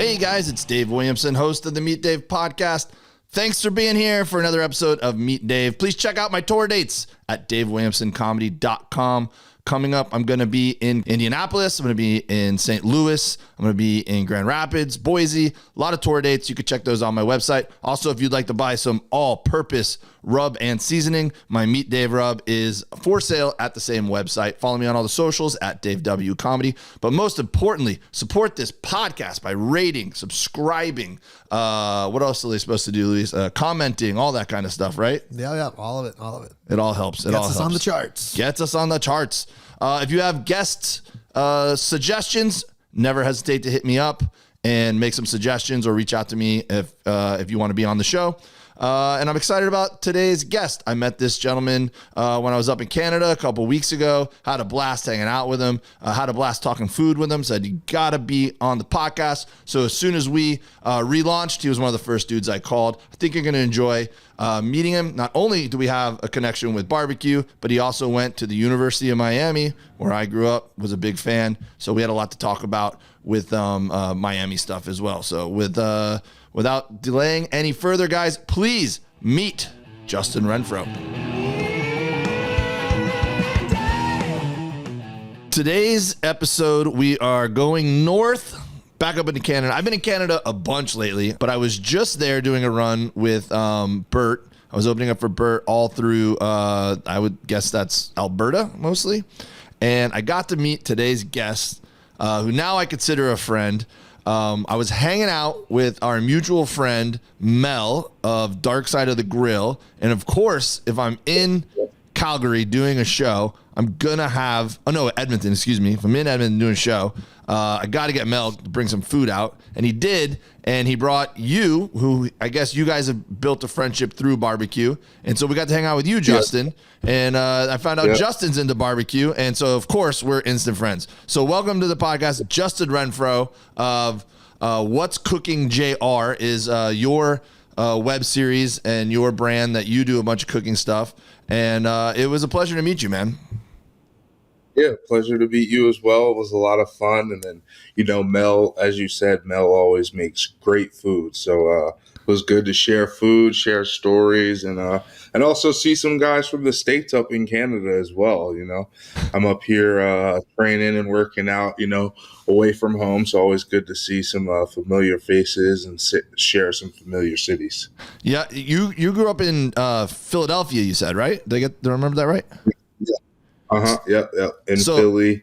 Hey guys, it's Dave Williamson, host of the Meet Dave podcast. Thanks for being here for another episode of Meet Dave. Please check out my tour dates at davewilliamsoncomedy.com. Coming up, I'm going to be in Indianapolis. I'm going to be in St. Louis. I'm going to be in Grand Rapids, Boise. A lot of tour dates. You can check those on my website. Also, if you'd like to buy some all-purpose rub and seasoning, my Meet Dave rub is for sale at the same website. Follow me on all the socials at Dave W Comedy. But most importantly, support this podcast by rating, subscribing. What else are they supposed to do, Luis? Commenting, all that kind of stuff, right? Yeah, all of it. It all helps. It all helps. Gets us on the charts. Gets us on the charts. If you have guest suggestions, never hesitate to hit me up and make some suggestions or reach out to me if you want to be on the show. And I'm excited about today's guest. I met this gentleman when I was up in Canada a couple weeks ago. Had a blast hanging out with him. Had a blast talking food with him. Said, you got to be on the podcast. So as soon as we relaunched, he was one of the first dudes I called. I think you're going to enjoy meeting him. Not only do we have a connection with barbecue, but he also went to the University of Miami, where I grew up, was a big fan. So we had a lot to talk about with Miami stuff as well. So without delaying any further, guys, please meet Justin Renfrow. Today's episode, we are going north, back up into Canada. I've been in Canada a bunch lately, but I was just there doing a run with Bert. I was opening up for Bert all through, I would guess that's Alberta mostly. And I got to meet today's guest, who now I consider a friend. I was hanging out with our mutual friend, Mel of Dark Side of the Grill. And of course, if I'm in Calgary doing a show, I'm going to have, Edmonton, excuse me. If I'm in Edmonton doing a show, I got to get Mel to bring some food out. And he did. And he brought you, who I guess you guys have built a friendship through barbecue. And so we got to hang out with you, Justin. Yeah. And I found out Justin's into barbecue. And so, of course, we're instant friends. So welcome to the podcast, Justin Renfrow of What's Cooking JR is your web series and your brand that you do a bunch of cooking stuff. And it was a pleasure to meet you, man. Yeah, pleasure to meet you as well. It was a lot of fun. And then, Mel, as you said, Mel always makes great food. So it was good to share food, share stories, and also see some guys from the States up in Canada as well. I'm up here training and working out, away from home. So always good to see some familiar faces and share some familiar cities. Yeah, you grew up in Philadelphia, you said, right? Did I remember that right? Yeah. In Philly.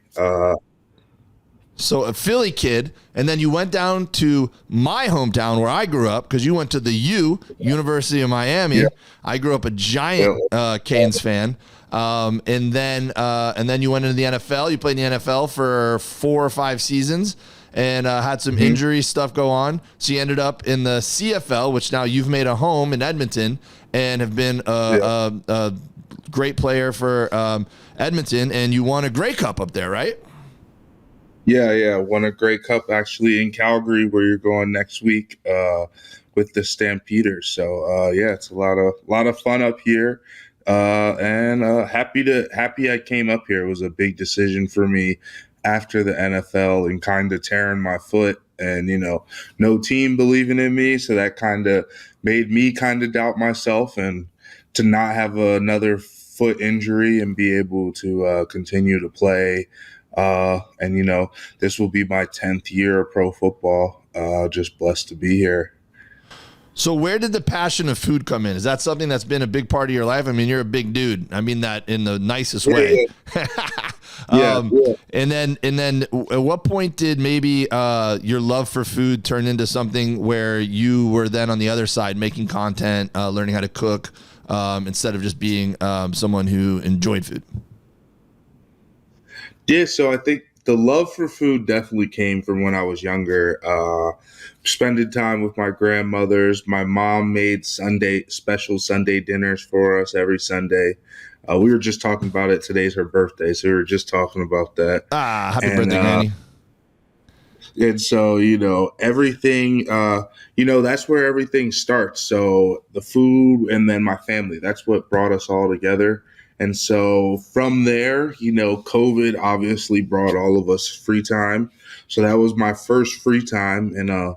So a Philly kid, and then you went down to my hometown where I grew up because you went to the University of Miami. Yeah. I grew up a giant Canes fan. And then you went into the NFL. You played in the NFL for 4 or 5 seasons and had some injury stuff go on. So you ended up in the CFL, which now you've made a home in Edmonton and have been a great player for Edmonton, and you won a Grey Cup up there, right? Yeah. Won a Grey Cup actually in Calgary, where you're going next week with the Stampeders. So it's a lot of fun up here, and happy I came up here. It was a big decision for me after the NFL and kind of tearing my foot, and no team believing in me, so that kind of made me kind of doubt myself, and to not have another foot injury and be able to continue to play. And this will be my 10th year of pro football. Just blessed to be here. So where did the passion of food come in? Is that something that's been a big part of your life? I mean, you're a big dude. I mean that in the nicest way. Yeah. And then at what point did maybe your love for food turn into something where you were then on the other side making content, learning how to cook, instead of just being someone who enjoyed food? Yeah, so I think the love for food definitely came from when I was younger. Spending time with my grandmothers. My mom made special Sunday dinners for us every Sunday. We were just talking about it. Today's her birthday, so we were just talking about that. Happy birthday, Nanny. And so, everything, that's where everything starts. So the food and then my family, that's what brought us all together. And so from there, COVID obviously brought all of us free time. So that was my first free time. And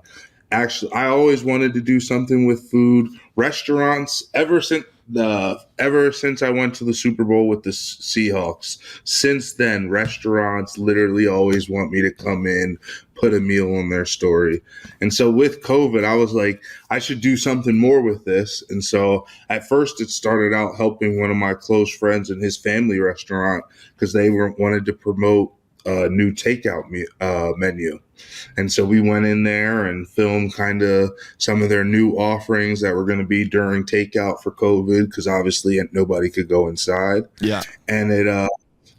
actually, I always wanted to do something with food. Restaurants, ever since I went to the Super Bowl with the Seahawks. Since then, restaurants literally always want me to come in, put a meal on their story. And so with COVID, I was like, I should do something more with this. And so at first, it started out helping one of my close friends in his family restaurant because they wanted to promote a new takeout menu. And so we went in there and filmed kind of some of their new offerings that were going to be during takeout for COVID, because obviously nobody could go inside. Yeah. And it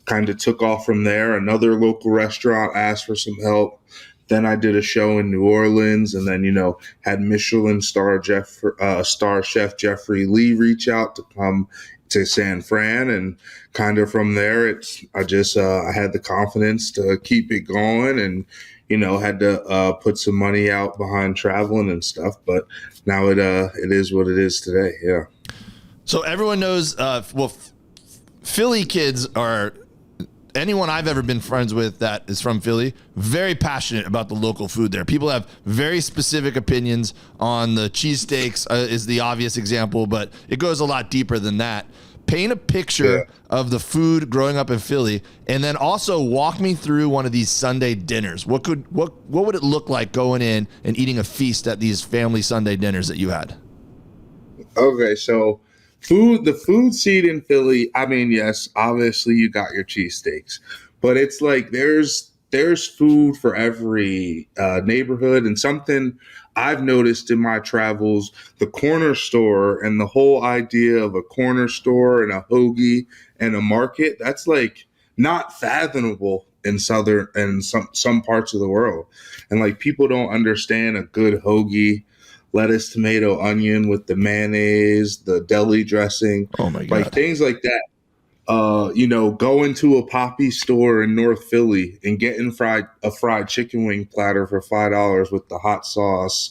kind of took off from there. Another local restaurant asked for some help. Then I did a show in New Orleans, and then, had Michelin star chef Jeffrey Lee reach out to come to San Fran, and kind of from there, I had the confidence to keep it going, and had to put some money out behind traveling and stuff. But now it is what it is today. Yeah. So everyone knows. Philly kids are. Anyone I've ever been friends with that is from Philly, very passionate about the local food there. People have very specific opinions on the cheesesteaks is the obvious example, but it goes a lot deeper than that. Paint a picture of the food growing up in Philly, and then also walk me through one of these Sunday dinners. What would it look like going in and eating a feast at these family Sunday dinners that you had? Okay, so the food scene in Philly, I mean, yes, obviously you got your cheesesteaks, but it's like there's food for every neighborhood. And something I've noticed in my travels, the corner store and the whole idea of a corner store and a hoagie and a market, that's like not fathomable in southern and some parts of the world. And like people don't understand a good hoagie, lettuce, tomato, onion with the mayonnaise, the deli dressing. Oh my God. Like things like that. Going to a Poppy store in North Philly and getting a fried chicken wing platter for $5 with the hot sauce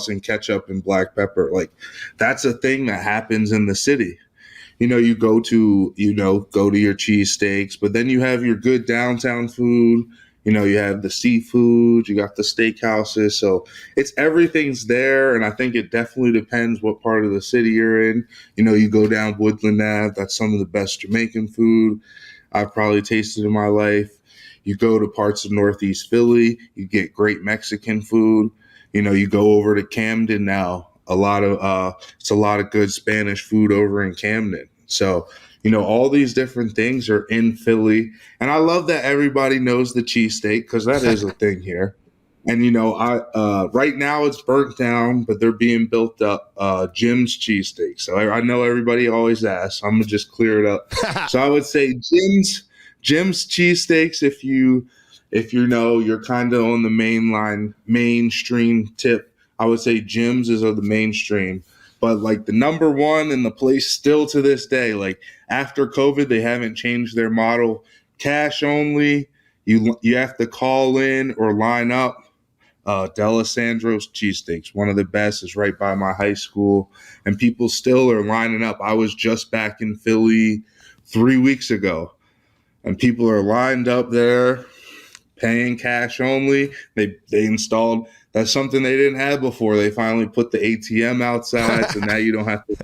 and ketchup and black pepper. Like that's a thing that happens in the city. You go to your cheesesteaks, but then you have your good downtown food. You have the seafood, you got the steakhouses. So everything's there. And I think it definitely depends what part of the city you're in. You go down Woodland Ave, that's some of the best Jamaican food I've probably tasted in my life. You go to parts of Northeast Philly, you get great Mexican food. You go over to Camden now, it's a lot of good Spanish food over in Camden. So, all these different things are in Philly. And I love that everybody knows the cheesesteak, because that is a thing here. And, right now it's burnt down, but they're being built up, Jim's cheesesteak. So I know everybody always asks. I'm going to just clear it up. So I would say Jim's cheesesteaks, if you're kind of on the mainstream tip, I would say Jim's is of the mainstream. But like the number one in the place still to this day, like after COVID, they haven't changed their model. Cash only. You have to call in or line up. D'Alessandro's cheesesteaks, one of the best, is right by my high school, and people still are lining up. I was just back in Philly 3 weeks ago, and people are lined up there, paying cash only. They installed. That's something they didn't have before. They finally put the ATM outside, so now you don't have to.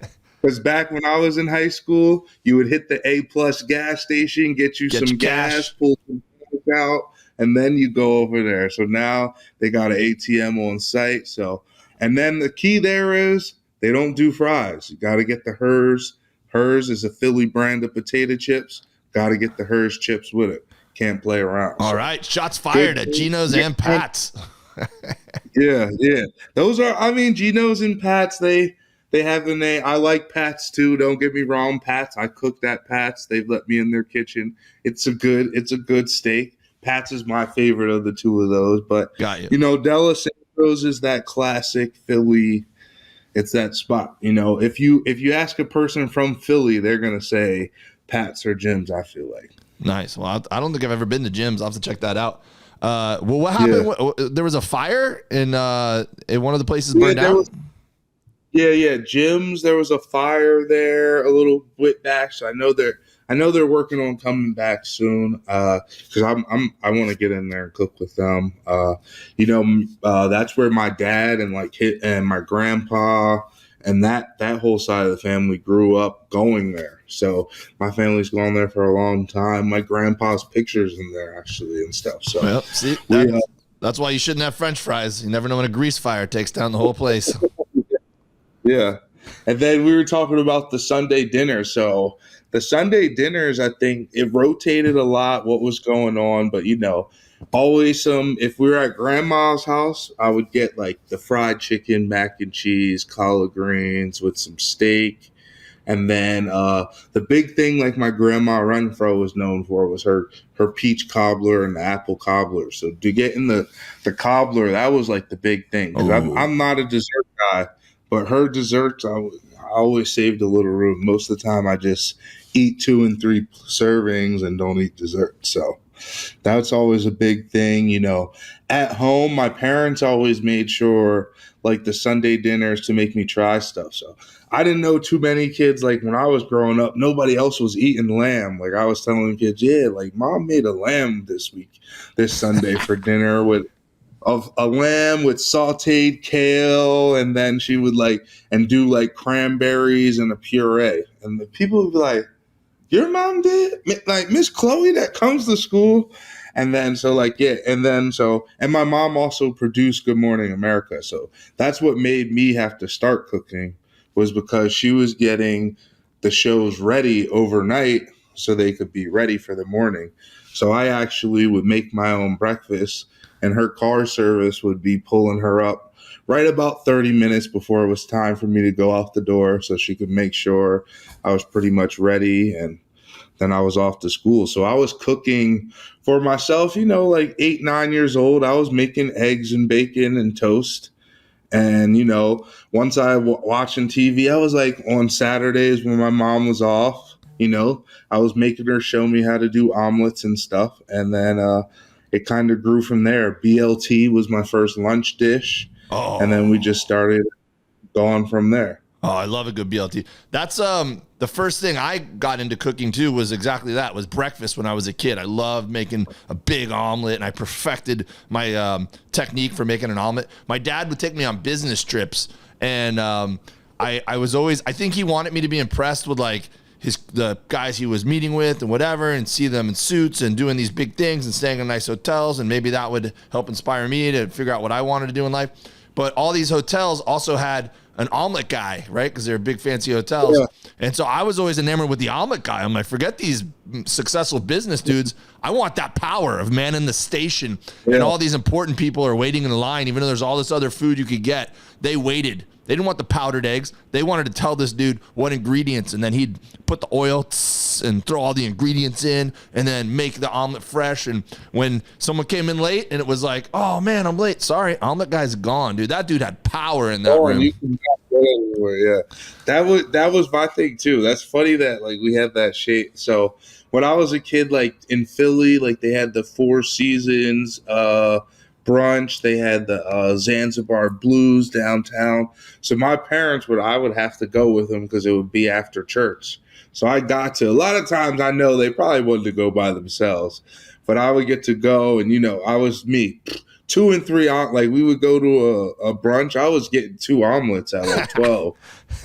Because back when I was in high school, you would hit the A+ gas station, get some gas, pull some cash out, and then you go over there. So now they got an ATM on site. So, and then the key there is they don't do fries. You got to get the Hers. Hers is a Philly brand of potato chips. Got to get the Hers chips with it. Can't play around. All right, shots fired at Geno's and Pat's. Yeah. Those are, Geno's and Pat's, they have the name. I like Pat's too. Don't get me wrong. Pat's, I cooked at Pat's. They've let me in their kitchen. It's a good steak. Pat's is my favorite of the two of those. But, got you. D'Alessandro's is that classic Philly. It's that spot. If you ask a person from Philly, they're going to say Pat's or Jim's, I feel like. Nice. Well, I don't think I've ever been to Jim's. I'll have to check that out. What happened? Yeah. There was a fire in one of the places burned down? Yeah. Gyms. There was a fire there a little bit back, so I know they're working on coming back soon. Because I want to get in there and cook with them. That's where my dad and and my grandpa and that whole side of the family grew up going there. So my family's gone there for a long time. My grandpa's pictures in there actually and stuff. So Well, see, that's why you shouldn't have French fries. You never know when a grease fire takes down the whole place. Yeah. And then we were talking about the Sunday dinner. So the Sunday dinners, I think it rotated a lot what was going on, but always if we were at grandma's house, I would get like the fried chicken, mac and cheese, collard greens with some steak. And then the big thing, like my grandma Renfrow was known for, was her peach cobbler and the apple cobbler. So to get in the cobbler, that was like the big thing. 'Cause I'm not a dessert guy, but her desserts, I always saved a little room. Most of the time, I just eat 2 and 3 servings and don't eat dessert. So that's always a big thing. At home, my parents always made sure, like the Sunday dinners, to make me try stuff. So I didn't know too many kids. Like when I was growing up, nobody else was eating lamb. Like I was telling kids, yeah, like mom made a lamb this Sunday for dinner with a lamb with sauteed kale, and then she would do like cranberries and a puree. And the people would be like, your mom did? Like Miss Chloe that comes to school? And then and my mom also produced Good Morning America. So that's what made me have to start cooking, was because she was getting the shows ready overnight so they could be ready for the morning. So I actually would make my own breakfast, and her car service would be pulling her up right about 30 minutes before it was time for me to go out the door, so she could make sure I was pretty much ready, and then I was off to school. So I was cooking for myself, like 8, 9 years old. I was making eggs and bacon and toast. And, once watching TV, I was like on Saturdays when my mom was off, I was making her show me how to do omelets and stuff. And then it kind of grew from there. BLT was my first lunch dish. Oh. And then we just started going from there. Oh, I love a good BLT. That's the first thing I got into cooking too, was exactly that, was breakfast when I was a kid. I loved making a big omelet, and I perfected my technique for making an omelet. My dad would take me on business trips, and I was always, I think he wanted me to be impressed with like the guys he was meeting with and whatever, and see them in suits and doing these big things and staying in nice hotels, and maybe that would help inspire me to figure out what I wanted to do in life. But all these hotels also had an omelet guy, right? Because they're big fancy hotels. Yeah. And so I was always enamored with the omelet guy. I'm like, forget these successful business dudes. I want that power of manning the station. Yeah. And all these important people are waiting in line, even though there's all this other food you could get. They waited. They didn't want the powdered eggs. They wanted to tell this dude what ingredients, and then he'd put the oil and throw all the ingredients in, and then make the omelet fresh. And when someone came in late and it was like, oh man, I'm late. Sorry, omelet guy's gone, dude. That dude had power in that room. You can go anywhere, yeah. That was my thing too. That's funny that like we had that shape. So when I was a kid, like in Philly, like they had the Four Seasons brunch. They had the Zanzibar Blues downtown. So my parents I would have to go with them because it would be after church. So I got to, a lot of times I know they probably wanted to go by themselves, but I would get to go, and I was me. 2 and 3, like we would go to a brunch. I was getting 2 omelets at like 12,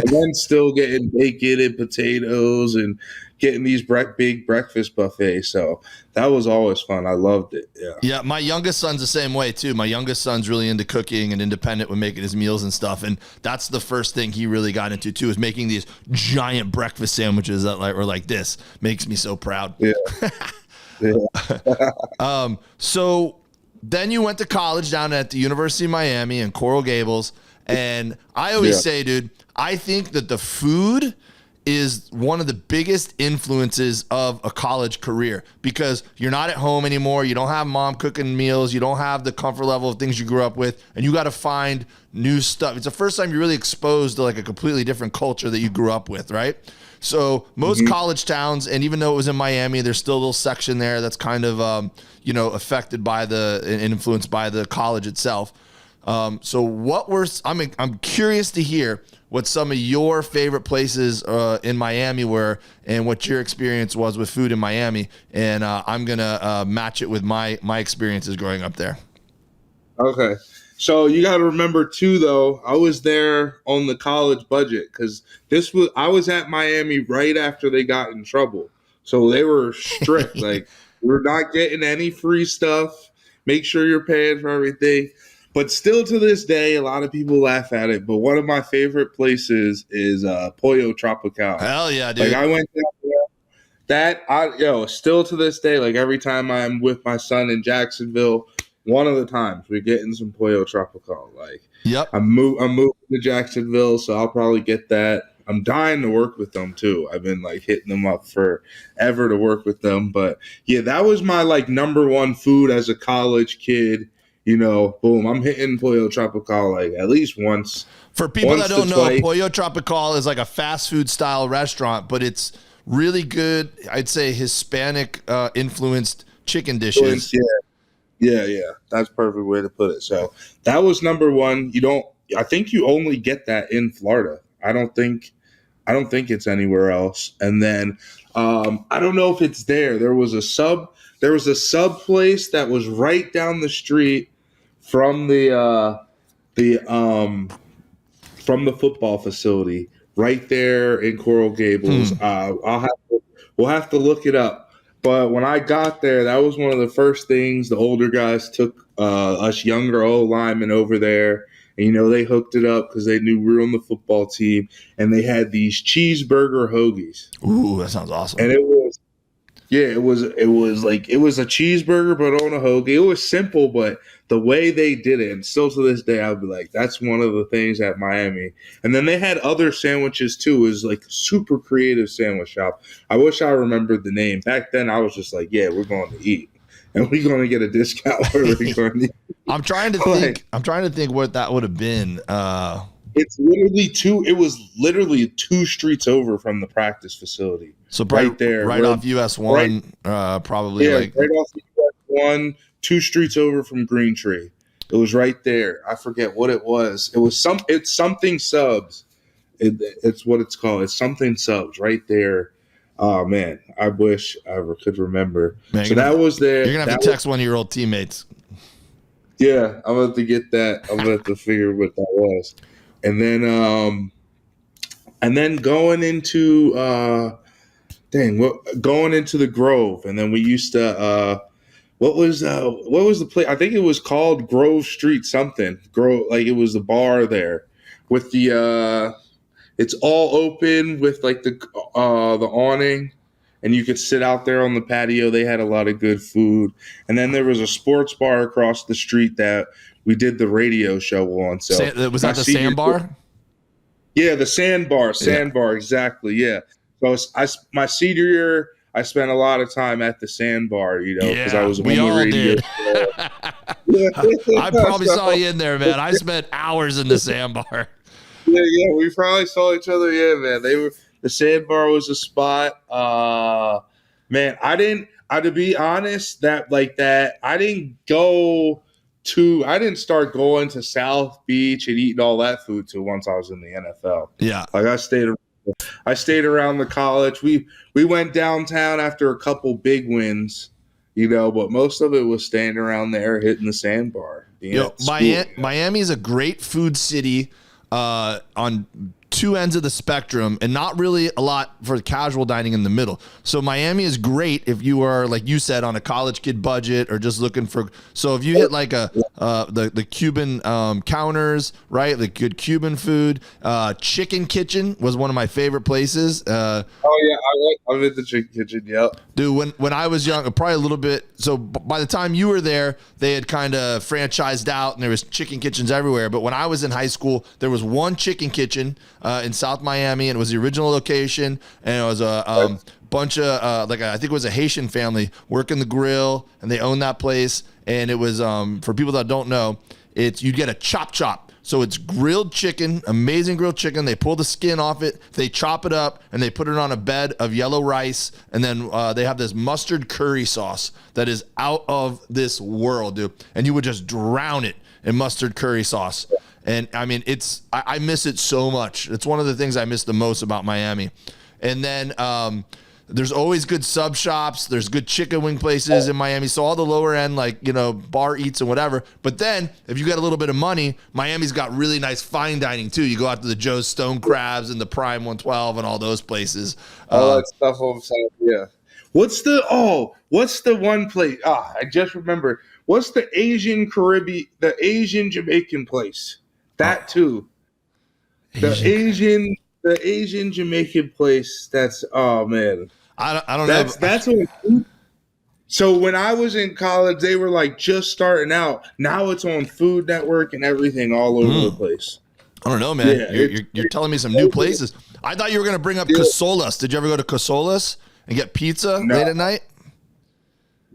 and then still getting bacon and potatoes and getting these big breakfast buffets. So that was always fun. I loved it. Yeah. My youngest son's the same way too. My youngest son's really into cooking and independent with making his meals and stuff. And that's the first thing he really got into too, is making these giant breakfast sandwiches that were like this. Makes me so proud. Yeah. So then you went to college down at the University of Miami in Coral Gables. And I always say, dude, I think that the food is one of the biggest influences of a college career, because you're not at home anymore. You don't have mom cooking meals. You don't have the comfort level of things you grew up with, and you got to find new stuff. It's the first time you're really exposed to like a completely different culture that you grew up with, right? So most college towns, and even though it was in Miami, there's still a little section there that's kind of, affected by and influenced by the college itself. So I'm curious to hear what some of your favorite places in Miami were and what your experience was with food in Miami. And I'm going to match it with my experiences growing up there. Okay. So you got to remember too, though, I was there on the college budget because I was at Miami right after they got in trouble. So they were strict. Like, we're not getting any free stuff. Make sure you're paying for everything. But still to this day, a lot of people laugh at it. But one of my favorite places is Pollo Tropical. Hell yeah, dude. Like, I went down there. Still to this day, like every time I'm with my son in Jacksonville, one of the times we're getting some Pollo Tropical. Like, yep. I'm moving to Jacksonville, so I'll probably get that. I'm dying to work with them too. I've been like hitting them up forever to work with them. But yeah, that was my like number one food as a college kid. You know, boom, I'm hitting Pollo Tropical like at least once. For people that don't know, Pollo Tropical is like a fast food style restaurant, but it's really good. I'd say Hispanic influenced chicken dishes. Yeah. That's a perfect way to put it. So that was number one. I think you only get that in Florida. I don't think it's anywhere else. And then I don't know if it's there. There was a sub place that was right down the street from the football facility right there in Coral Gables. We'll have to look it up. But when I got there, that was one of the first things the older guys took us younger linemen over there. And, they hooked it up because they knew we were on the football team. And they had these cheeseburger hoagies. Ooh, that sounds awesome. And it was a cheeseburger, but on a hoagie. It was simple, but the way they did it, and still to this day, I'll be like, that's one of the things at Miami. And then they had other sandwiches too. It was like a super creative sandwich shop. I wish I remembered the name. Back then, I was just like, yeah, we're going to eat. And we're going to get a discount where we're going to eat. I'm trying to think what that would have been. It was literally 2 streets over from the practice facility. So right there, right off US 1, probably. Yeah, right off US 1, 2 streets over from Green Tree. It was right there. I forget what it was. It's something subs. It's what it's called. It's something subs right there. Oh man, I wish I could remember. Man, so that was there. You're gonna have to text one of your old teammates. Yeah, I'm gonna have to get that. I'm gonna have to figure what that was. And then going into going into the Grove, and then we used to what was the place? I think it was called Grove Street something. Like it was the bar there with the it's all open with like the awning, and you could sit out there on the patio. They had a lot of good food, and then there was a sports bar across the street that we did the radio show on. So was that the Sandbar? Yeah, the Sandbar, exactly. Yeah. So my senior year, I spent a lot of time at the Sandbar, because I was on the radio. I probably saw you in there, man. I spent hours in the Sandbar. Yeah, we probably saw each other. Yeah, man. The Sandbar was a spot. Man, to be honest, I didn't start going to South Beach and eating all that food till once I was in the NFL. Yeah. Like I stayed around the college. We went downtown after a couple big wins, but most of it was staying around there hitting the Sandbar. Miami is a great food city on 2 ends of the spectrum, and not really a lot for casual dining in the middle. So Miami is great if you are, like you said, on a college kid budget or just looking for. So if you hit like the Cuban counters, right? The good Cuban food. Chicken Kitchen was one of my favorite places. I'm at the Chicken Kitchen. Yep. Dude, when I was young, probably a little bit. So by the time you were there, they had kind of franchised out, and there was chicken kitchens everywhere. But when I was in high school, there was one chicken kitchen in South Miami, and it was the original location, and it was a bunch of I think it was a Haitian family working the grill, and they owned that place. And it was for people that don't know, you'd get a chop. So it's grilled chicken, amazing grilled chicken. They pull the skin off it, they chop it up, and they put it on a bed of yellow rice. And then they have this mustard curry sauce that is out of this world, dude. And you would just drown it and mustard curry sauce. And I mean, I miss it so much. It's one of the things I miss the most about Miami. And then there's always good sub shops. There's good chicken wing places in Miami. So all the lower end, like, you know, bar eats and whatever. But then if you got a little bit of money, Miami's got really nice fine dining too. You go out to the Joe's Stone Crabs and the Prime 112 and all those places. All that stuff over South, yeah. What's the one place? I just remembered. What's the Asian Jamaican place? That too. The Asian Jamaican place. That's, oh man. I don't know. That's what. So when I was in college, they were like just starting out. Now it's on Food Network and everything all over the place. I don't know, man. Yeah, you're telling me some new places. I thought you were going to bring up Casolas. Did you ever go to Casolas and get pizza late at night?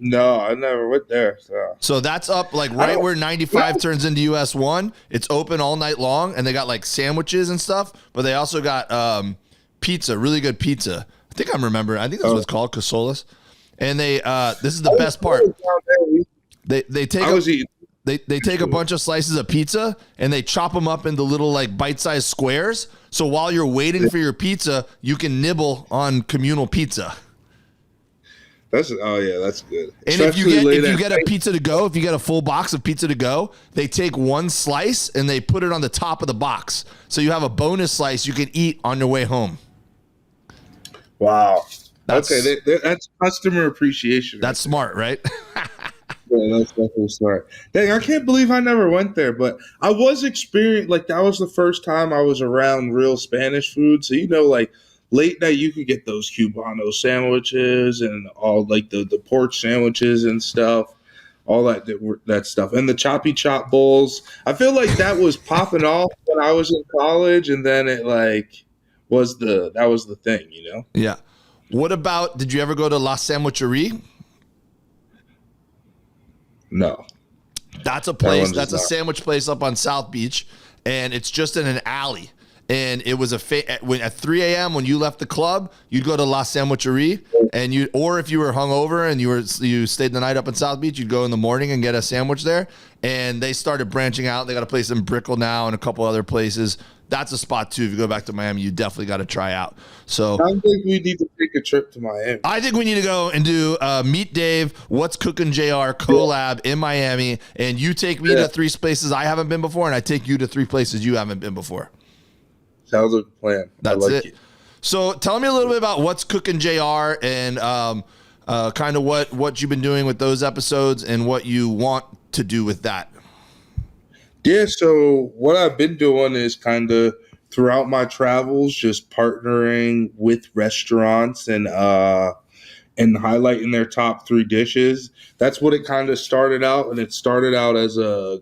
No, I never went there. So that's up like right where 95 turns into US 1. It's open all night long, and they got like sandwiches and stuff, but they also got pizza, really good pizza. I think I'm remembering. I think that's what it's called, Casolas. And they this is the best part. They take a bunch of slices of pizza and they chop them up into little like bite-sized squares. So while you're waiting for your pizza, you can nibble on communal pizza. That's good. And if you get a pizza to go, if you get a full box of pizza to go, they take one slice and they put it on the top of the box. So you have a bonus slice you can eat on your way home. Wow. That's customer appreciation. That's smart, right? Yeah, that's definitely smart. Dang, I can't believe I never went there, but I was experienced, like that was the first time I was around real Spanish food. So, you know, like late night, you could get those Cubano sandwiches and all like the pork sandwiches and stuff, all that stuff. And the choppy chop bowls. I feel like that was popping off when I was in college. And then it like that was the thing, you know? Yeah. What about, did you ever go to La Sandwicherie? No. That's a place. That's a sandwich place up on South Beach, and it's just in an alley. And it was at 3 a.m. when you left the club, you'd go to La Sandwicherie, and or if you were hungover and you stayed the night up in South Beach, you'd go in the morning and get a sandwich there. And they started branching out. They got a place in Brickell now and a couple other places. That's a spot too. If you go back to Miami, you definitely got to try out. So I think we need to take a trip to Miami. I think we need to go and do Meet Dave, What's Cooking JR collab in Miami, and you take me to 3 places I haven't been before, and I take you to 3 places you haven't been before. Sounds like a plan. That's it. So tell me a little bit about What's Cooking JR and kind of what you've been doing with those episodes and what you want to do with that. Yeah, so what I've been doing is kind of throughout my travels, just partnering with restaurants and highlighting their top 3 dishes. That's what it kind of started out, and it started out as a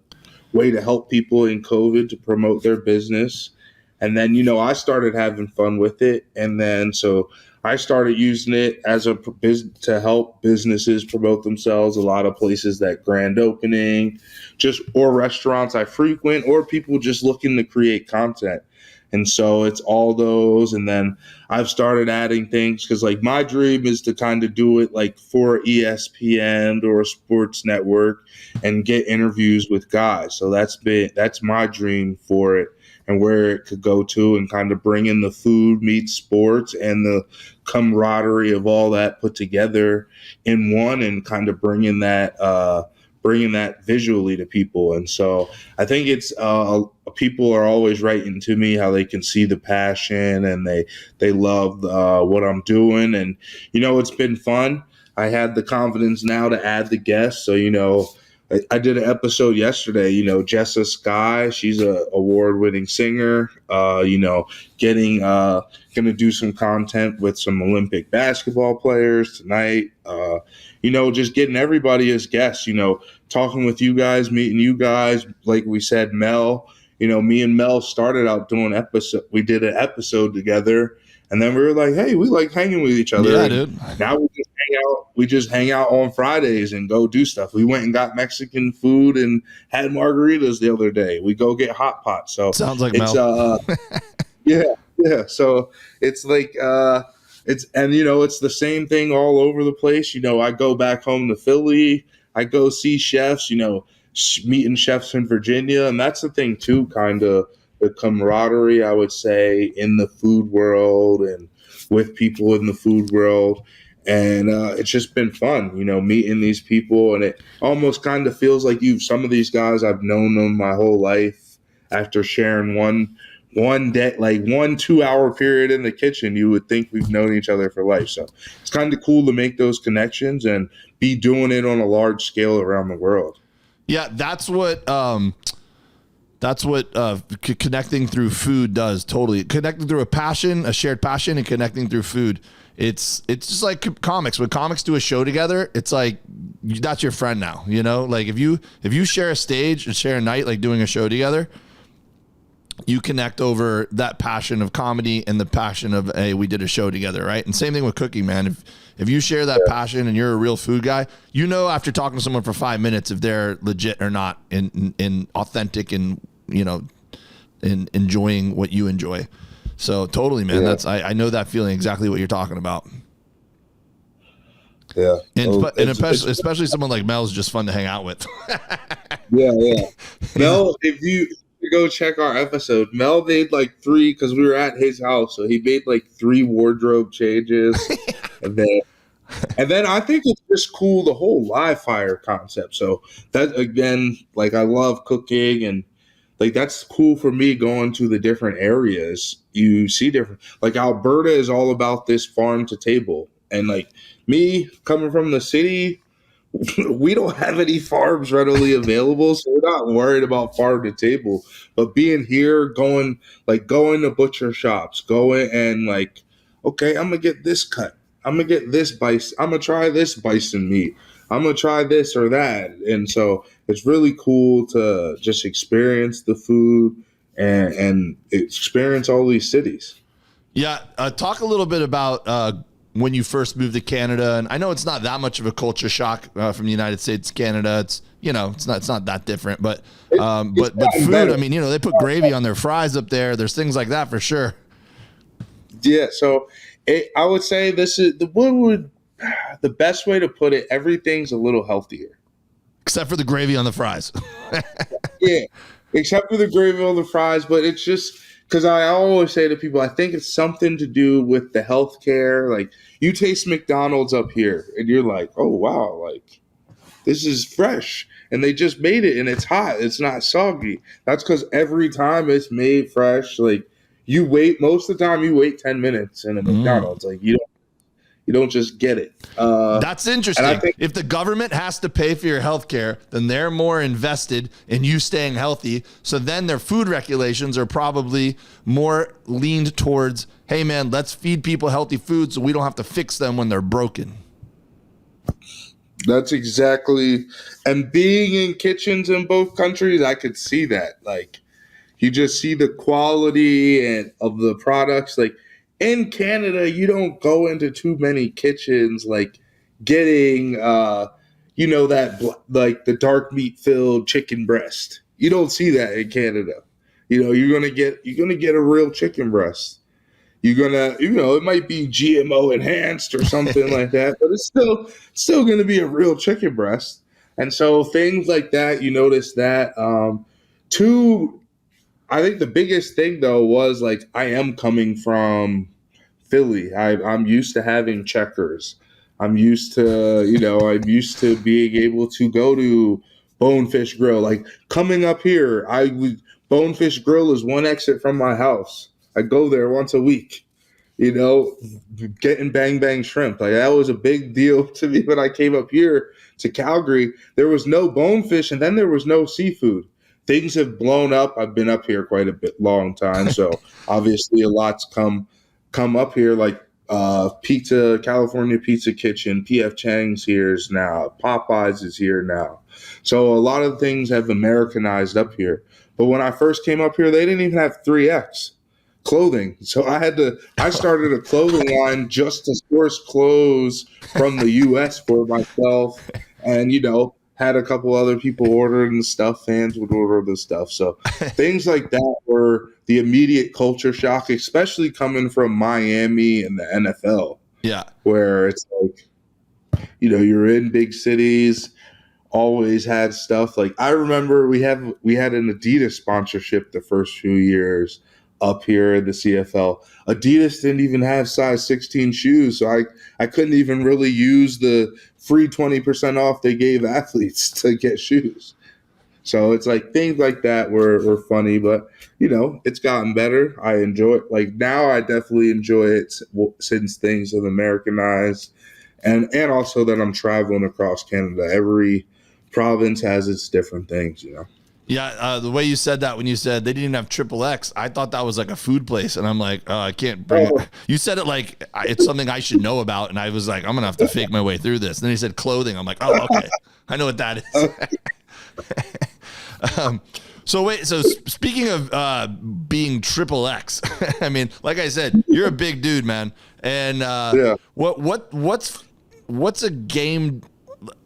way to help people in COVID to promote their business. And then, you know, I started having fun with it, and then so I started using it as to help businesses promote themselves. A lot of places that grand opening, or restaurants I frequent, or people just looking to create content. And so it's all those. And then I've started adding things because like my dream is to kind of do it like for ESPN or a sports network and get interviews with guys. So that's my dream for it. And where it could go to, and kind of bring in the food meets sports and the camaraderie of all that put together in one, and kind of bringing that visually to people. And so I think it's people are always writing to me how they can see the passion and they love what I'm doing. And, you know, it's been fun. I had the confidence now to add the guests. So, you know, I did an episode yesterday, you know, Jessa Sky, she's a award-winning singer, you know, going to do some content with some Olympic basketball players tonight, you know, just getting everybody as guests, you know, talking with you guys, meeting you guys. Like we said, Mel, you know, me and Mel started out doing we did an episode together. And then we were like, hey, we like hanging with each other. Yeah, dude. Now we just hang out on Fridays and go do stuff. We went and got Mexican food and had margaritas the other day. We go get hot pot. So sounds like it's, Mel. yeah. So it's like and you know, it's the same thing all over the place. You know, I go back home to Philly. I go see chefs. You know, meeting chefs in Virginia. And that's the thing too, kind of the camaraderie, I would say, in the food world and with people in the food world. And it's just been fun, meeting these people. And it almost kind of feels like some of these guys, I've known them my whole life. After sharing one day, like 1-2 hour period in the kitchen, you would think we've known each other for life. So it's kind of cool to make those connections and be doing it on a large scale around the world. Yeah, that's what connecting through food does. Totally connecting through a shared passion, and connecting through food. It's just like comics. When comics do a show together, it's like that's your friend now. Like if you share a stage and share a night, like doing a show together, you connect over that passion of comedy and the passion of, hey, we did a show together, right? And same thing with cooking, man. If you share that passion and you're a real food guy, after talking to someone for 5 minutes if they're legit or not, in authentic and in enjoying what you enjoy. So totally, man. Yeah. I know that feeling, exactly what you're talking about. Yeah, and especially someone like Mel is just fun to hang out with. yeah. Mel, if you go check our episode, Mel made like 3, because we were at his house, so he made like 3 wardrobe changes. and then I think it's just cool, the whole live fire concept. So that, again, like, I love cooking, and like that's cool for me, going to the different areas. You see different, like Alberta is all about this farm to table, and like me coming from the city, we don't have any farms readily available, so we're not worried about farm to table. But being here, going to butcher shops, going and like, okay, I'm gonna get this cut, I'm gonna get this bison, I'm gonna try this bison meat, I'm gonna try this or that. And so it's really cool to just experience the food and experience all these cities. Yeah, talk a little bit about when you first moved to Canada. And I know it's not that much of a culture shock from the United States to Canada. It's it's not that different, but food, better. I mean, they put gravy on their fries up there. There's things like that for sure. Yeah, so I would say this is the best way to put it. Everything's a little healthier, except for the gravy on the fries. Yeah, except for the gravy on the fries. But it's just because I always say to people, I think it's something to do with the healthcare. Like, you taste McDonald's up here, and you're like, oh wow, like this is fresh, and they just made it, and it's hot. It's not soggy. That's because every time it's made fresh. Like, most of the time you wait 10 minutes in a McDonald's. Like, you don't just get it. That's interesting. I think if the government has to pay for your health care, then they're more invested in you staying healthy. So then their food regulations are probably more leaned towards, hey man, let's feed people healthy food so we don't have to fix them when they're broken. That's exactly. And being in kitchens in both countries, I could see that. Like, you just see the quality of the products. Like, in Canada, you don't go into too many kitchens like getting, that like the dark meat filled chicken breast. You don't see that in Canada. You're gonna get a real chicken breast. You're gonna, it might be GMO enhanced or something like that, but it's still gonna be a real chicken breast. And so things like that, you notice that. I think the biggest thing, though, was like, I am coming from Philly. I'm used to having Checkers. I'm used to being able to go to Bonefish Grill. Like, coming up here, Bonefish Grill is one exit from my house. I go there once a week, getting bang bang shrimp. Like, that was a big deal to me when I came up here to Calgary. There was no bonefish, and then there was no seafood. Things have blown up. I've been up here quite a long time, so obviously a lot's come up here. Like California Pizza Kitchen, PF Chang's here now, Popeyes is here now. So a lot of things have Americanized up here. But when I first came up here, they didn't even have 3X clothing. So I started a clothing line just to source clothes from the US for myself, and had a couple other people ordering the stuff. Fans would order the stuff. So things like that were the immediate culture shock, especially coming from Miami and the NFL. Yeah. Where it's like, you're in big cities. always had stuff. Like I remember we had an Adidas sponsorship the first few years up here in the CFL. Adidas didn't even have size 16 shoes, so I couldn't even really use the free 20% off they gave athletes to get shoes. So it's like things like that were funny, but it's gotten better. I enjoy it. Like now, I definitely enjoy it since things have Americanized, and also that I'm traveling across Canada. Every province has its different things. Yeah, the way you said that when you said they didn't even have Triple X, I thought that was like a food place, and I'm like, oh, I can't bring it. You said it like it's something I should know about, and I was like, I'm gonna have to fake my way through this. And then he said clothing. I'm like, oh, okay, I know what that is. So speaking of being Triple X, I mean, like I said, you're a big dude, man. And Yeah. what's a game?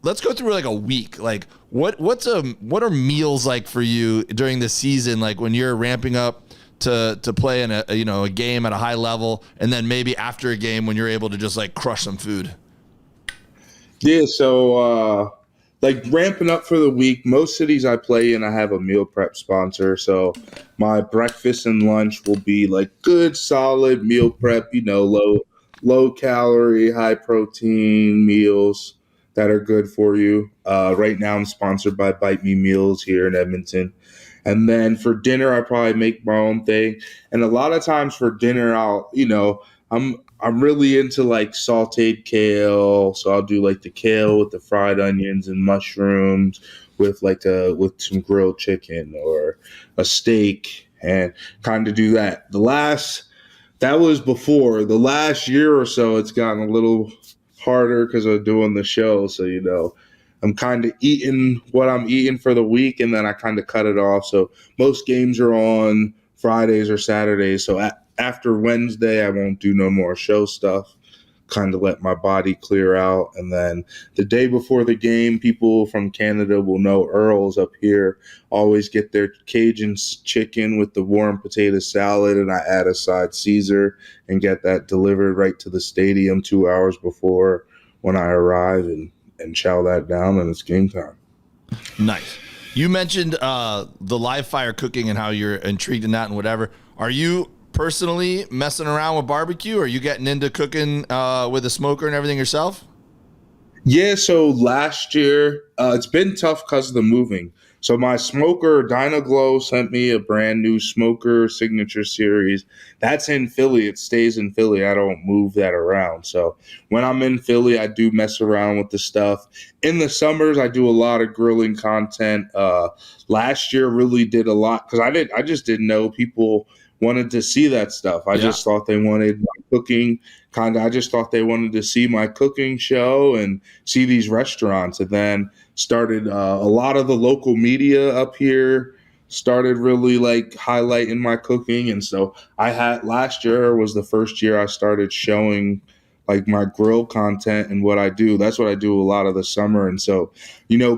Let's go through like a week. Like what are meals like for you during the season? Like when you're ramping up to play in a game at a high level, and then maybe after a game when you're able to just like crush some food. Yeah, so like ramping up for the week, most cities I play in, I have a meal prep sponsor. So my breakfast and lunch will be like good, solid meal prep, low calorie, high protein meals that are good for you. Right now I'm sponsored by Bite Me Meals here in Edmonton. And then for dinner, I probably make my own thing. And a lot of times for dinner, I'm really into like sauteed kale, so I'll do like the kale with the fried onions and mushrooms with with some grilled chicken or a steak, and kind of do that. That was before. The last year or so, it's gotten a little harder because of doing the show. So I'm kind of eating what I'm eating for the week, and then I kind of cut it off. So most games are on Fridays or Saturdays. So after Wednesday, I won't do no more show stuff. Kind of let my body clear out. And then the day before the game, people from Canada will know Earl's up here always get their Cajun chicken with the warm potato salad, and I add a side Caesar and get that delivered right to the stadium 2 hours before when I arrive, and chow that down, and it's game time. Nice. You mentioned the live fire cooking and how you're intrigued in that and whatever. Are you personally messing around with barbecue? Are you getting into cooking with a smoker and everything yourself? Yeah, so last year, it's been tough because of the moving. So my smoker, Dynaglow, sent me a brand new smoker signature series. That's in Philly. It stays in Philly. I don't move that around. So when I'm in Philly, I do mess around with the stuff. In the summers, I do a lot of grilling content. Last year really did a lot because I just didn't know people wanted to see that stuff. I just thought they wanted my cooking. I just thought they wanted to see my cooking show and see these restaurants. And then started a lot of the local media up here started really like highlighting my cooking. And so last year was the first year I started showing like my grill content and what I do. That's what I do a lot of the summer. And so,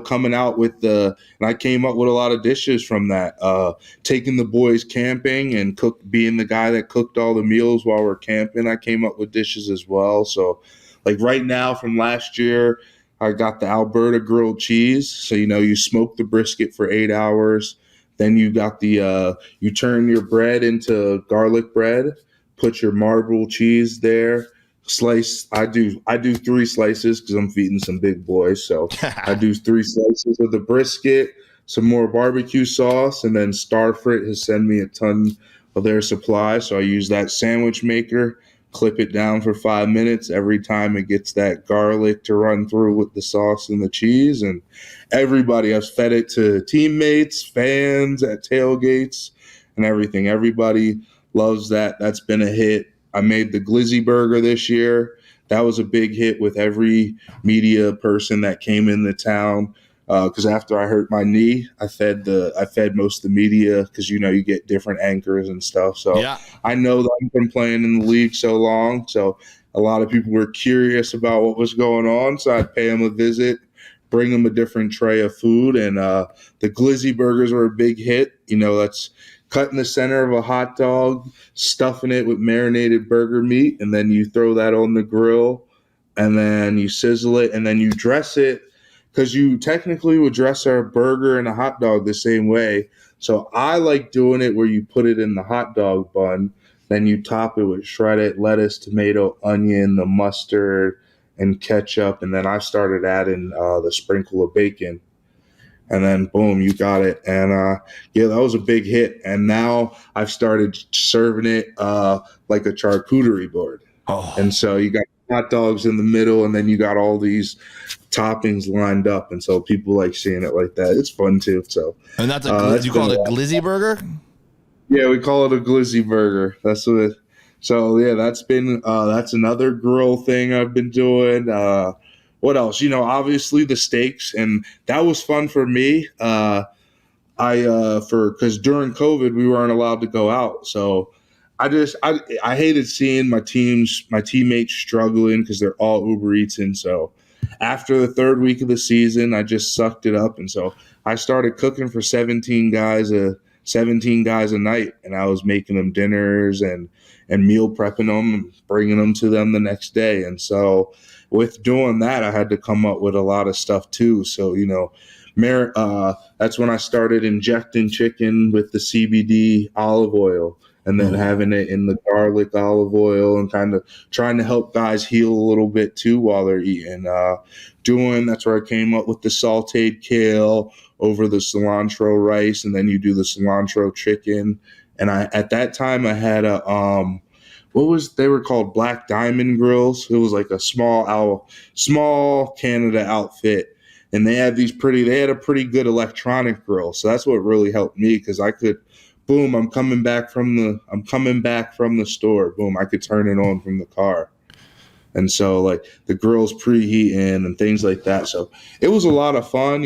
coming out with and I came up with a lot of dishes from that, taking the boys camping and being the guy that cooked all the meals while we're camping. I came up with dishes as well. So like right now from last year, I got the Alberta grilled cheese. So, you smoke the brisket for 8 hours. Then you got you turn your bread into garlic bread, put your marble cheese there. Slice. I do 3 slices because I'm feeding some big boys. So I do 3 slices of the brisket, some more barbecue sauce, and then Starfrit has sent me a ton of their supply. So I use that sandwich maker, clip it down for 5 minutes. Every time it gets that garlic to run through with the sauce and the cheese. And everybody, I've fed it to teammates, fans at tailgates and everything. Everybody loves that. That's been a hit. I made the Glizzy Burger this year. That was a big hit with every media person that came into town. Because after I hurt my knee, I fed most of the media because you get different anchors and stuff. So yeah. I know that I've been playing in the league so long. So a lot of people were curious about what was going on. So I'd pay them a visit, bring them a different tray of food, and the Glizzy Burgers were a big hit. That's cut in the center of a hot dog, stuffing it with marinated burger meat, and then you throw that on the grill, and then you sizzle it, and then you dress it. because you technically would dress our burger and a hot dog the same way. So I like doing it where you put it in the hot dog bun, then you top it with shredded lettuce, tomato, onion, the mustard, and ketchup, and then I started adding the sprinkle of bacon, and then boom, you got it. And yeah, that was a big hit. And now I've started serving it like a charcuterie board. Oh, And so you got hot dogs in the middle, and then you got all these toppings lined up, and so people like seeing it like that. It's fun too. So, and that's you call it a glizzy burger? Yeah, we call it a glizzy burger. That's what it. So yeah, that's been that's another grill thing I've been doing. What else? Obviously the steaks, and that was fun for me. Because during COVID we weren't allowed to go out, so I hated seeing my teammates struggling because they're all Uber Eating. So after the third week of the season, I just sucked it up, and so I started cooking for 17 guys a night, and I was making them dinners and meal prepping them and bringing them to them the next day. And so with doing that, I had to come up with a lot of stuff too. So that's when I started injecting chicken with the CBD olive oil, and then having it in the garlic olive oil, and kind of trying to help guys heal a little bit too while they're eating. That's where I came up with the sauteed kale over the cilantro rice, and then you do the cilantro chicken. And at that time I had a they were called Black Diamond grills. It was like a small Canada outfit, and they had a pretty good electronic grill. So that's what really helped me, because I could, boom, I'm coming back from the store, boom, I could turn it on from the car. And so like the grill's preheating and things like that. So it was a lot of fun,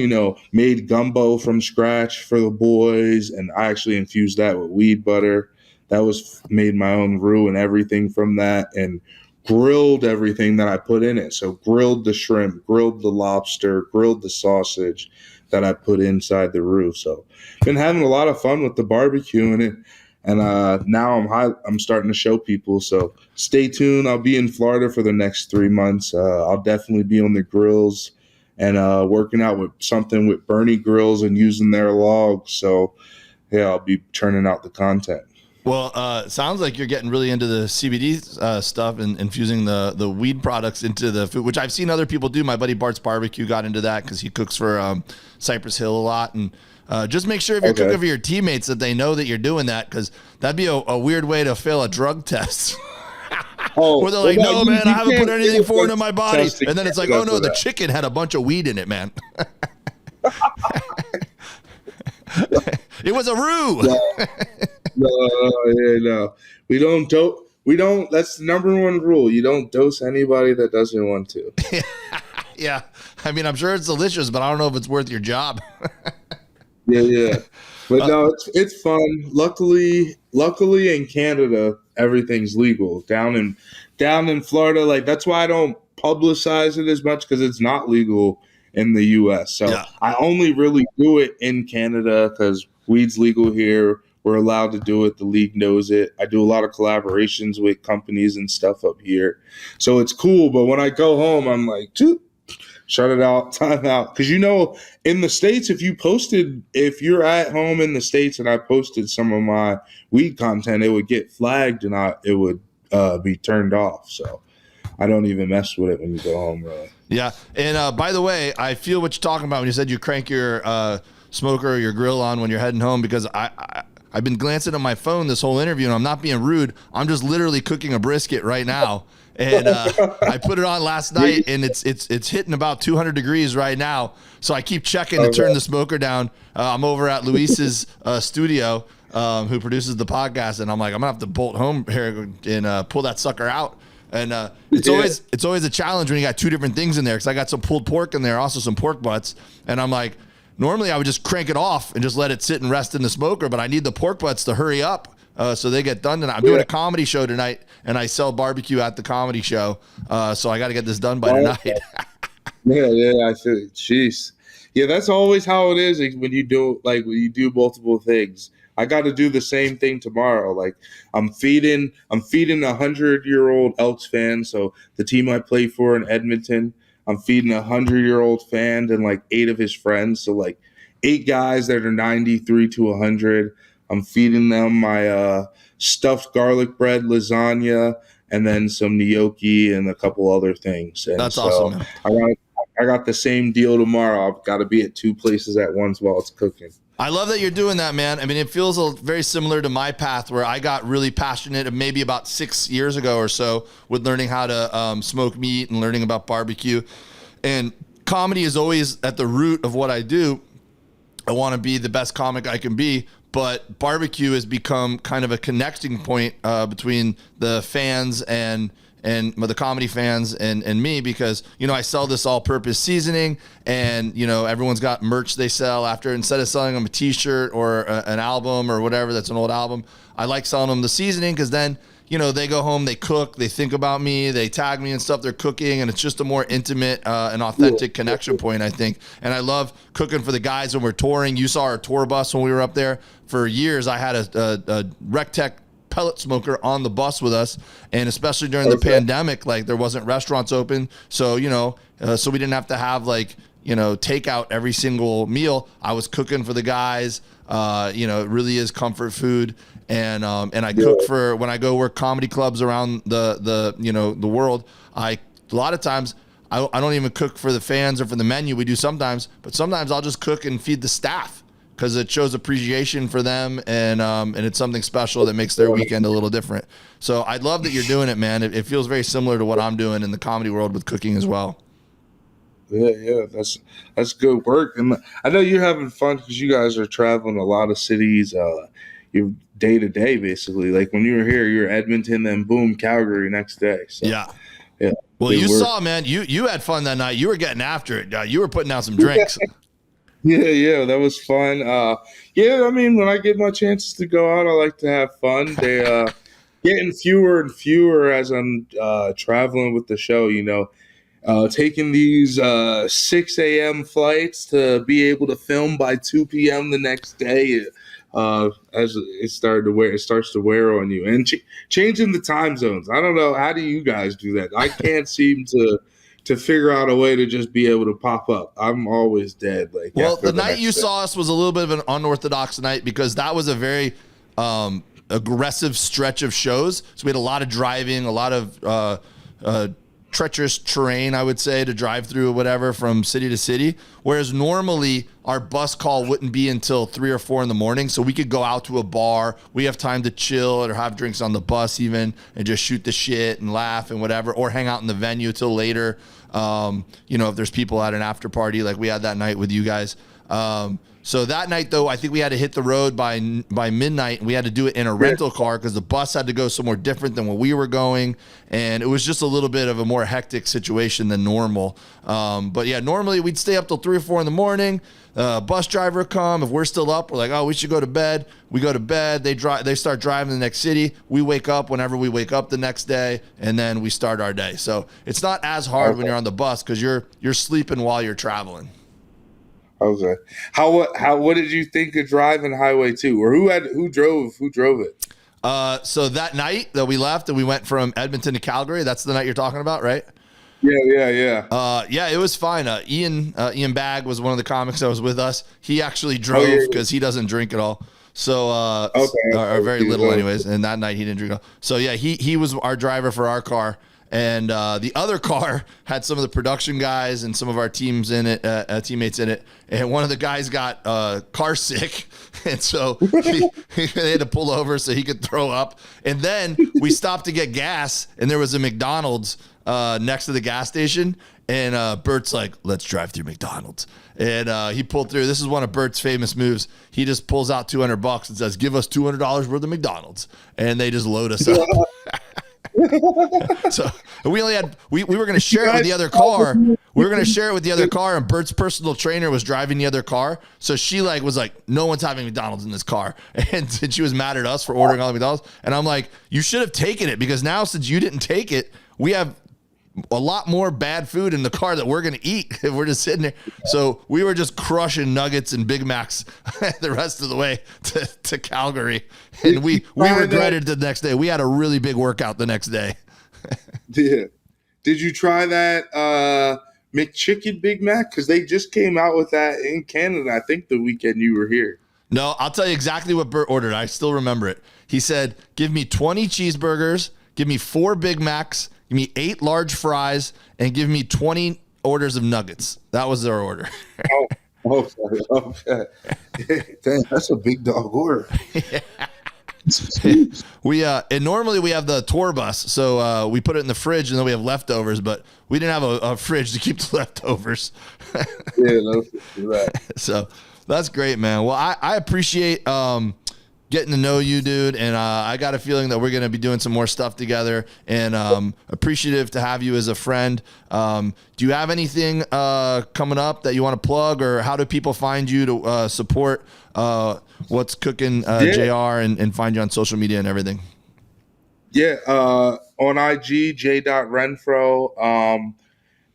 made gumbo from scratch for the boys. And I actually infused that with weed butter. That was made my own roux and everything from that, and grilled everything that I put in it. So grilled the shrimp, grilled the lobster, grilled the sausage that I put inside the roux. So been having a lot of fun with the barbecue in it. And now I'm starting to show people. So stay tuned. I'll be in Florida for the next 3 months. I'll definitely be on the grills and working out with something with Bernie Grills and using their logs. So yeah, I'll be turning out the content. Well, sounds like you're getting really into the CBD stuff and infusing the weed products into the food, which I've seen other people do. My buddy Bart's Barbecue got into that because he cooks for Cypress Hill a lot. And just make sure if you're cooking for your teammates that they know that you're doing that, because that'd be a weird way to fail a drug test. Where they're like, no, man, I haven't put anything foreign in my body. And then it's like, oh, no, the chicken had a bunch of weed in it, man. It was a roux. No. We don't, that's the number one rule. You don't dose anybody that doesn't want to. Yeah. I mean, I'm sure it's delicious, but I don't know if it's worth your job. Yeah. But no, it's fun. Luckily in Canada, everything's legal. Down in Florida, like that's why I don't publicize it as much, because it's not legal in the US. So yeah. I only really do it in Canada because weed's legal here. We're allowed to do it. The league knows it. I do a lot of collaborations with companies and stuff up here. So it's cool. But when I go home, I'm like, shut it out, time out. Because in the States, if you're at home in the States and I posted some of my weed content, it would get flagged and it would be turned off. So I don't even mess with it when you go home, really. Yeah. And by the way, I feel what you're talking about when you said you crank your smoker or your grill on when you're heading home, because I've been glancing at my phone this whole interview, and I'm not being rude. I'm just literally cooking a brisket right now. And I put it on last night, and it's hitting about 200 degrees right now. So I keep checking to turn the smoker down. I'm over at Luis's studio, who produces the podcast, and I'm like, I'm gonna have to bolt home here and pull that sucker out. And it's always a challenge when you got two different things in there, because I got some pulled pork in there, also some pork butts, and I'm like, normally I would just crank it off and just let it sit and rest in the smoker, but I need the pork butts to hurry up. So they get done tonight. I'm doing a comedy show tonight, and I sell barbecue at the comedy show. So I got to get this done by tonight. Yeah. I feel it. Jeez. Yeah, that's always how it is when you do multiple things. I got to do the same thing tomorrow. Like I'm feeding a 100-year-old Elks fan. So the team I play for in Edmonton, I'm feeding 100-year-old fan and like 8 of his friends. So like 8 guys that are 93 to 100. I'm feeding them my stuffed garlic bread lasagna and then some gnocchi and a couple other things. And That's awesome, so man. I got the same deal tomorrow. I've got to be at 2 places at once while it's cooking. I love that you're doing that, man. I mean, it feels very similar to my path where I got really passionate maybe about 6 years ago or so with learning how to smoke meat and learning about barbecue. And comedy is always at the root of what I do. I want to be the best comic I can be, but barbecue has become kind of a connecting point between the fans and the comedy fans and me, because, you know, I sell this all-purpose seasoning, and, you know, everyone's got merch they sell after. Instead of selling them a t-shirt or an album or whatever that's an old album, I like selling them the seasoning, because then, you know, they go home, they cook, they think about me, they tag me and stuff they're cooking, and it's just a more intimate and authentic connection point, I think. And I love cooking for the guys when we're touring. You saw our tour bus when we were up there. For years, I had a Rectech pellet smoker on the bus with us, and especially during the pandemic, like there wasn't restaurants open, so you know, so we didn't have to have like, you know, takeout every single meal. I was cooking for the guys. You know, it really is comfort food, and I cook for when I go work comedy clubs around the you know, the world. A lot of times I don't even cook for the fans or for the menu. We do sometimes, but sometimes I'll just cook and feed the staff, because it shows appreciation for them, and it's something special that makes their weekend a little different. So I'd love that you're doing it, man. It feels very similar to what I'm doing in the comedy world with cooking as well. Yeah, that's good work, and I know you're having fun because you guys are traveling a lot of cities. You're day to day, basically. Like when you were here, you're Edmonton, then boom, Calgary next day. So, yeah. Well, you saw, man. You had fun that night. You were getting after it. You were putting out some drinks. Yeah, that was fun. Yeah, I mean, when I get my chances to go out, I like to have fun. They getting fewer and fewer as I'm traveling with the show, you know. Taking these 6 a.m. flights to be able to film by 2 p.m. the next day, as it starts to wear on you. And changing the time zones. I don't know, how do you guys do that? I can't seem to figure out a way to just be able to pop up. I'm always dead. Like, well, the night you saw us was a little bit of an unorthodox night, because that was a very aggressive stretch of shows. So we had a lot of driving, a lot of treacherous terrain, I would say, to drive through or whatever from city to city. Whereas normally our bus call wouldn't be until 3 or 4 in the morning. So we could go out to a bar. We have time to chill or have drinks on the bus even, and just shoot the shit and laugh and whatever, or hang out in the venue till later. You know, if there's people at an after party like we had that night with you guys. So that night, though, I think we had to hit the road by midnight, and we had to do it in a rental car because the bus had to go somewhere different than where we were going, and it was just a little bit of a more hectic situation than normal. But yeah, normally we'd stay up till 3 or 4 in the morning. Bus driver come. If we're still up, we're like, oh, we should go to bed. We go to bed. They start driving to the next city. We wake up whenever we wake up the next day, and then we start our day. So it's not as hard when you're on the bus because you're sleeping while you're traveling. Okay. What did you think of driving Highway 2? Or who drove it? So that night that we left and we went from Edmonton to Calgary, that's the night you're talking about, right? Yeah. Yeah, it was fine. Ian Bagg was one of the comics that was with us. He actually drove because he doesn't drink at all. So, or very little anyways. And that night he didn't drink at all. So yeah, he was our driver for our car. And the other car had some of the production guys and some of our teams in it, teammates in it. And one of the guys got car sick, and so they had to pull over so he could throw up. And then we stopped to get gas, and there was a McDonald's next to the gas station. And Bert's like, let's drive through McDonald's. And he pulled through. This is one of Bert's famous moves. He just pulls out $200 and says, give us $200 worth of McDonald's. And they just load us up. So we only had we were going to share it with the other car. We were going to share it with the other car, and Bert's personal trainer was driving the other car. So she was like, no one's having McDonald's in this car, and she was mad at us for ordering all the McDonald's. And I'm like, you should have taken it, because now since you didn't take it, we have a lot more bad food in the car that we're going to eat if we're just sitting there. So we were just crushing nuggets and Big Macs the rest of the way to Calgary. And we regretted the next day. We had a really big workout the next day. Yeah. Did you try that McChicken Big Mac? Because they just came out with that in Canada, I think the weekend you were here. No, I'll tell you exactly what Bert ordered. I still remember it. He said, give me 20 cheeseburgers, give me 4 Big Macs, give me 8 large fries, and give me 20 orders of nuggets. That was their order. Okay. Dang, that's a big dog order. And normally we have the tour bus, so we put it in the fridge and then we have leftovers, but we didn't have a fridge to keep the leftovers. So that's great, man. Well, I appreciate getting to know you, dude, and I got a feeling that we're going to be doing some more stuff together, and appreciative to have you as a friend. Do you have anything coming up that you want to plug, or how do people find you to support What's Cooking JR and find you on social media and everything? Yeah, on IG, j.renfrow.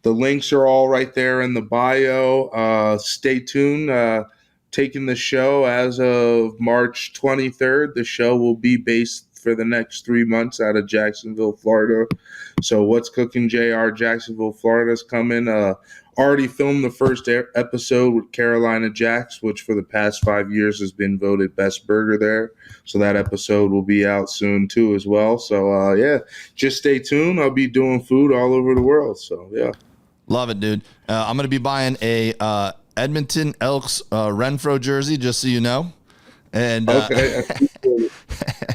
The links are all right there in the bio. Stay tuned. Taking the show as of March 23rd. The show will be based for the next 3 months out of Jacksonville, Florida. So What's Cooking JR Jacksonville, Florida is coming. Already filmed the first episode with Carolina Jacks, which for the past 5 years has been voted best burger there. So that episode will be out soon too as well. So yeah, just stay tuned. I'll be doing food all over the world. So yeah. Love it, dude. I'm going to be buying a Edmonton Elks Renfrow jersey, just so you know. And okay.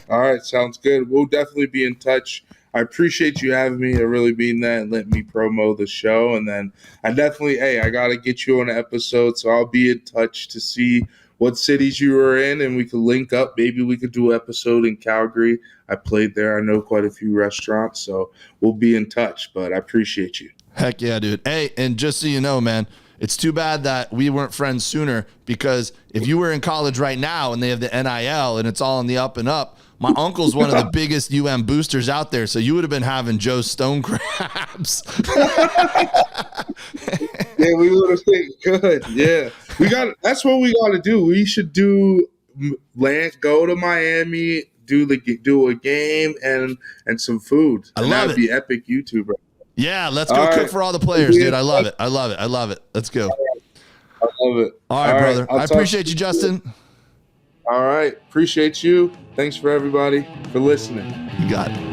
All right, sounds good. We'll definitely be in touch. I appreciate you having me. I really mean that, and let me promo the show. And then I definitely, I got to get you on an episode, so I'll be in touch to see what cities you were in, and we could link up. Maybe we could do an episode in Calgary. I played there. I know quite a few restaurants, so we'll be in touch. But I appreciate you. Heck yeah, dude. Hey, and just so you know, man, it's too bad that we weren't friends sooner, because if you were in college right now and they have the NIL and it's all on the up and up, my uncle's one of the biggest boosters out there, so you would have been having Joe's stone crabs. Yeah, we would have been good. Yeah, that's what we got to do. We should go to Miami, do a game and some food. I love it. That'd be epic YouTuber. Yeah, let's go cook for all the players, dude. I love it. I love it. I love it. Let's go. I love it. All right, brother. I appreciate you, Justin. All right. Appreciate you. Thanks for everybody for listening. You got it.